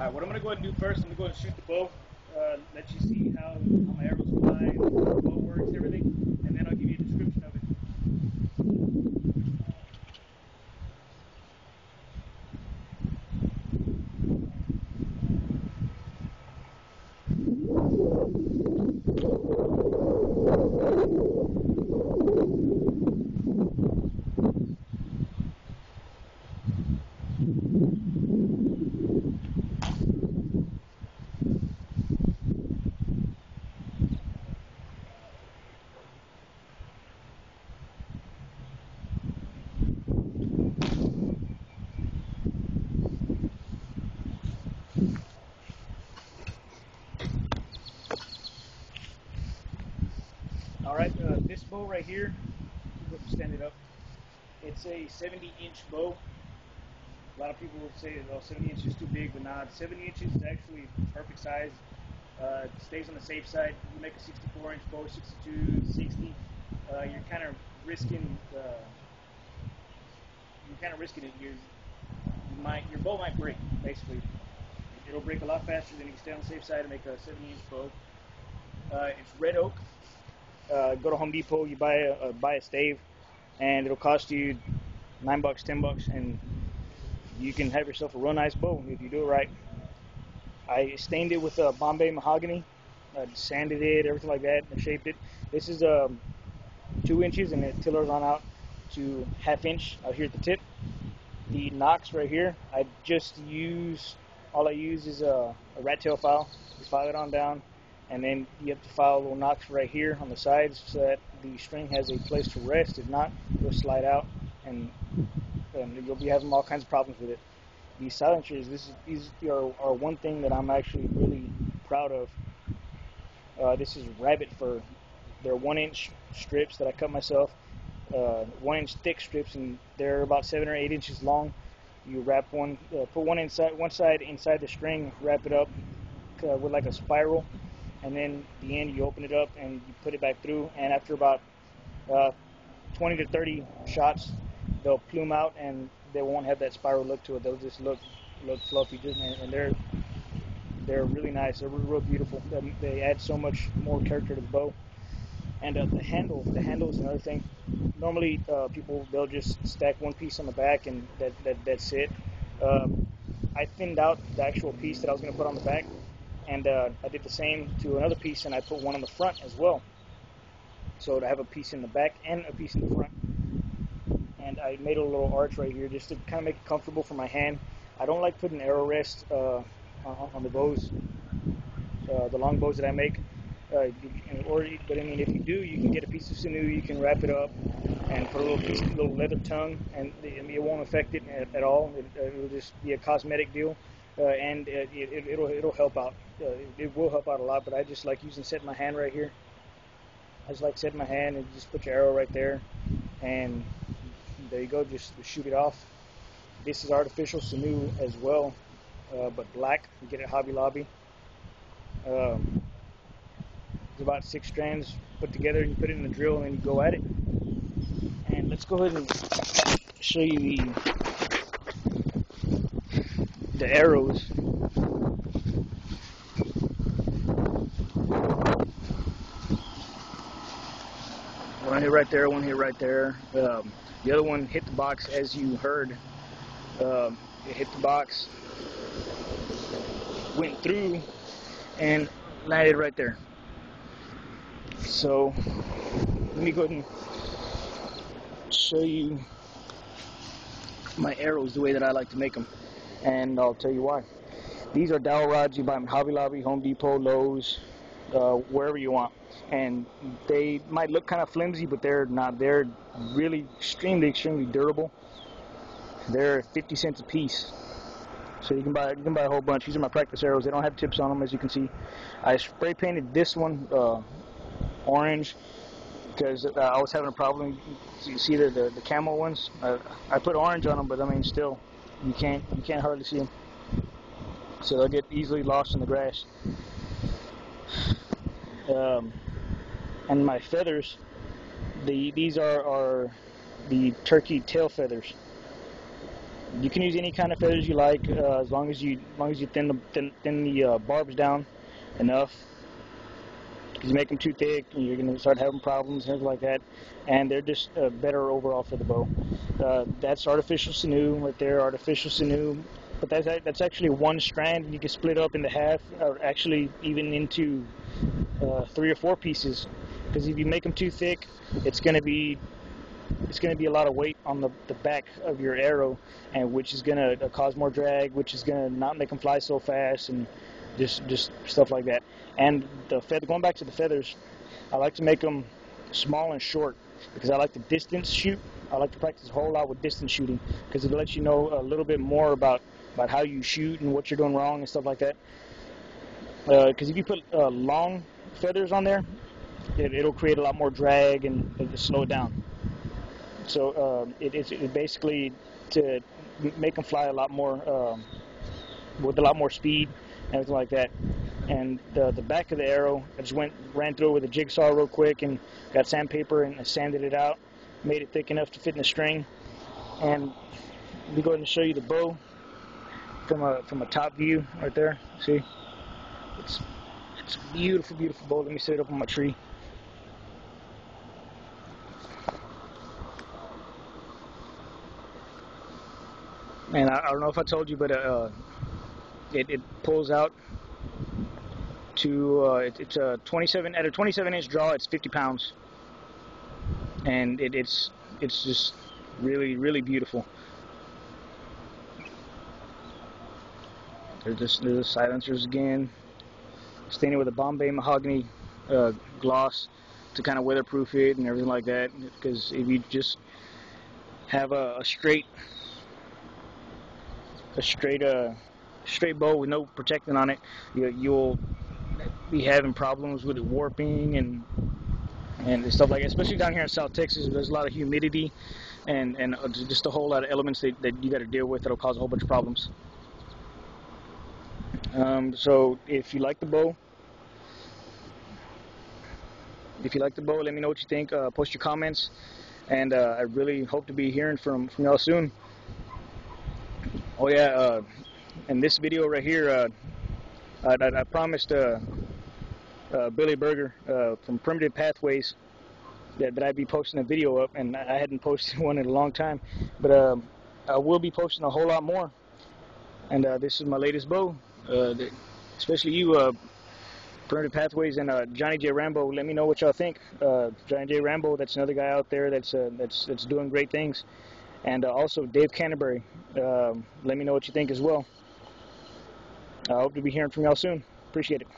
Alright, what I'm going to go ahead and do first, I'm going to go ahead and shoot the bow, let you see how my arrows fly, how the bow works, everything, and then I'll give you a description of it. Alright, this bow right here, go ahead and stand it up. It's a 70-inch bow. A lot of people would say, oh, 70 inches is too big, but not. 70 inches is actually perfect size. It stays on the safe side. You make a 64-inch bow, 62, 60. You're kind of risking it. Your bow might break. Basically, it'll break a lot faster than you can stay on the safe side and make a 70-inch bow. It's red oak. Go to Home Depot, you buy a stave, and it'll cost you $9, $10, and you can have yourself a real nice bow if you do it right. I stained it with Bombay mahogany. I sanded it, everything like that, and shaped it. This is 2 inches, and it tillers on out to 1/2 inch out here at the tip. The nocks right here, all I use is a rat tail file. You file it on down, and then you have to file little nocks right here on the sides so that the string has a place to rest. If not, it'll slide out, and you'll be having all kinds of problems with it. These silencers, these are one thing that I'm actually really proud of. This is rabbit fur. They're 1-inch strips that I cut myself, 1-inch thick strips, and they're about 7 or 8 inches long. You wrap one, put one side inside the string, wrap it up with like a spiral, and then the end you open it up and you put it back through. And after about 20 to 30 shots, they'll plume out and they won't have that spiral look to it. They'll just look fluffy, and they're really nice. They're real beautiful. They add so much more character to the bow. And the handle is another thing. Normally people, they'll just stack one piece on the back and that's it. I thinned out the actual piece that I was going to put on the back, and I did the same to another piece, and I put one on the front as well. So to have a piece in the back and a piece in the front. And I made a little arch right here just to kind of make it comfortable for my hand. I don't like putting arrow rest on the bows, the long bows that I make. But I mean, if you do, you can get a piece of sinew, you can wrap it up and put a little leather tongue, and it won't affect it at all. It'll just be a cosmetic deal, and it'll help out. It will help out a lot. But I just like setting my hand right here. I just like setting my hand and just put your arrow right there, and there you go. Just shoot it off. This is artificial sinew as well, but black. You get it at Hobby Lobby. It's about 6 strands put together. You put it in the drill and then you go at it. And let's go ahead and show you the arrows. One hit right there, one hit right there. The other one hit the box, as you heard. It hit the box, went through, and landed right there. So let me go ahead and show you my arrows the way that I like to make them, and I'll tell you why. These are dowel rods. You buy them at Hobby Lobby, Home Depot, Lowe's, wherever you want. And they might look kind of flimsy, but they're not. They're really extremely durable. They're 50 cents a piece. So you can buy a whole bunch. These are my practice arrows. They don't have tips on them, as you can see. I spray painted this one orange because I was having a problem. You see the camo ones. I put orange on them, but I mean still, you can't hardly see them. So they'll get easily lost in the grass. And my feathers, these are the turkey tail feathers. You can use any kind of feathers you like, as long as you thin the barbs down enough. Because you make them too thick, and you're going to start having problems and things like that. And they're just better overall for the bow. That's artificial sinew right there, artificial sinew. But that's actually one strand. You can split up into half, or actually even into 3 or 4 pieces. Because if you make them too thick, it's going to be a lot of weight on the back of your arrow, and which is going to cause more drag, which is going to not make them fly so fast, and just stuff like that. And going back to the feathers, I like to make them small and short because I like to distance shoot. I like to practice a whole lot with distance shooting because it lets you know a little bit more about how you shoot and what you're doing wrong and stuff like that. Because if you put long feathers on there, it'll create a lot more drag and it'll slow it down. So it's basically to make them fly a lot more with a lot more speed and everything like that. And the back of the arrow, I just ran through it with a jigsaw real quick and got sandpaper and I sanded it out, made it thick enough to fit in the string. And let me go ahead and show you the bow from a top view right there. See, it's a beautiful, beautiful bow. Let me set it up on my tree. And I don't know if I told you, but it pulls out to it's a 27 at a 27-inch draw. It's 50 pounds, and it's just really, really beautiful. There's the silencers again. Staining with a Bombay mahogany gloss to kind of weatherproof it and everything like that. Because if you just have a straight bow with no protecting on it, you'll be having problems with it warping and stuff like that. Especially down here in South Texas, there's a lot of humidity and just a whole lot of elements that you got to deal with that'll cause a whole bunch of problems. So if you like the bow, let me know what you think. Post your comments, and I really hope to be hearing from y'all soon. Oh yeah, in this video right here, I promised Billy Berger from Primitive Pathways that I'd be posting a video up, and I hadn't posted one in a long time, but I will be posting a whole lot more. And this is my latest bow. Especially you, Primitive Pathways and Johnny J. Rambo. Let me know what y'all think. Johnny J. Rambo, that's another guy out there that's doing great things. And also Dave Canterbury. Let me know what you think as well. I hope to be hearing from y'all soon. Appreciate it.